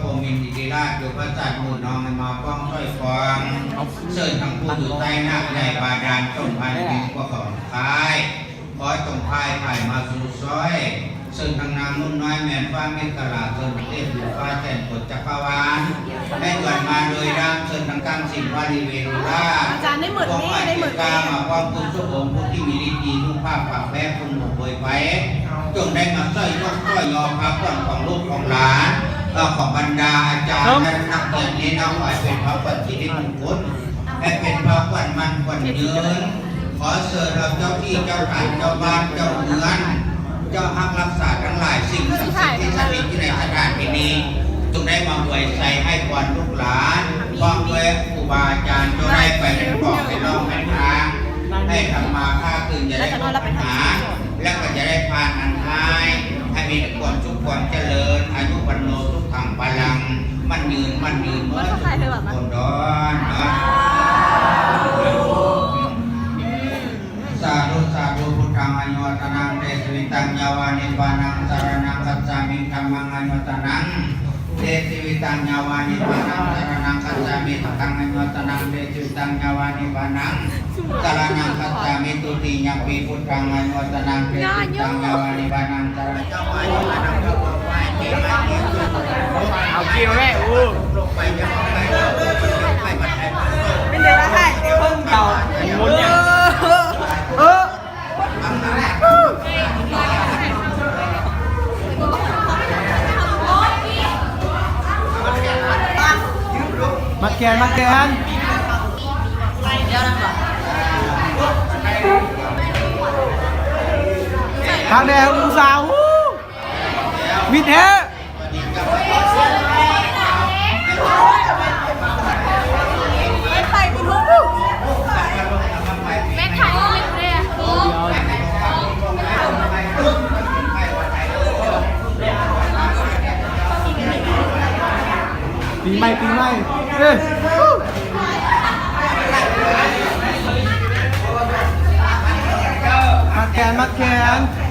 ผมมินทิติราชอยู่พระจันทร์หมู่น้องมาป้องช่วยฟองเชิญทั้งผู้อยู่ใต้หน้าใหญ่บาดาลจงพันปีกว่าของคายขอจงพายผ่ายมาสู่ซอยซึ่งทางนางนุ่นน้อยแม่นฟ้าเมฆกลาเชิญเทพอยู่ฟ้าแทนกดจักรวาลได้เกิดมาโดยร่างเชิญทางกลางสิ่งวารีเวรุฬาอาจารย์ได้หมดนี่ได้หมดกามาความคุณสุโขผู้ที่มีฤทธิ์ดีนุ่งผ้าปากแพ้คุณหมกเบยไปจงได้มาสร้อยยกสร้อยยอพระก่อนของลูกของหลานของบรรดาอาจารย์และนักเรียนนี้น้องหอยเป็นพระปัจจิริมงคลให้เป็นพระขวัญมันขวัญยืนขอเชิญเราเจ้าที่เจ้าทางเจ้าบ้านเจ้าเมืองเจ้าฮักรักษาทั้งหลายสิ่งศักดิ์สิทธิ์ที่สถิตอยู่ในสถานที่นี้จงได้มาอวยใส่ให้พรลูกหลานพร้อมด้วยครูบาอาจารย์จงได้ไปเป็นบอกเป็นรองเป็นทางให้ทำมาค่าคืนจะได้พ้นปัญหาและก็จะได้ผ่านอันท้ายให้มีความสุขความเจริญอายุวันโนทุกขังพลังมันยืนเมื่อทุกคนดอนสาธุสาธุพุทธังอนุวัตนังเตสวิตังยาวานิปานังสารนังคัจฉามิธัมมังอนุวัตนังเตสวิตังยาวานิปานังสารนังคัจฉามิธัมมังอนุวัตนังเตสวิตังยาวานิปานังสารนังคัจฉามิตุติยังปีพุทธังอนุวัตนังเตสวิตังยาวานิปานังสารนังเอากินแม่อู้เป็นเดือนละให้เพิ่งเก่าหมุนเนี่ยมาแกนทางแดงอุตสาห์มิดแท้ไปคุณลูกแม่ไข่ไม่เลยปีใหม่เอ้ยมาแกน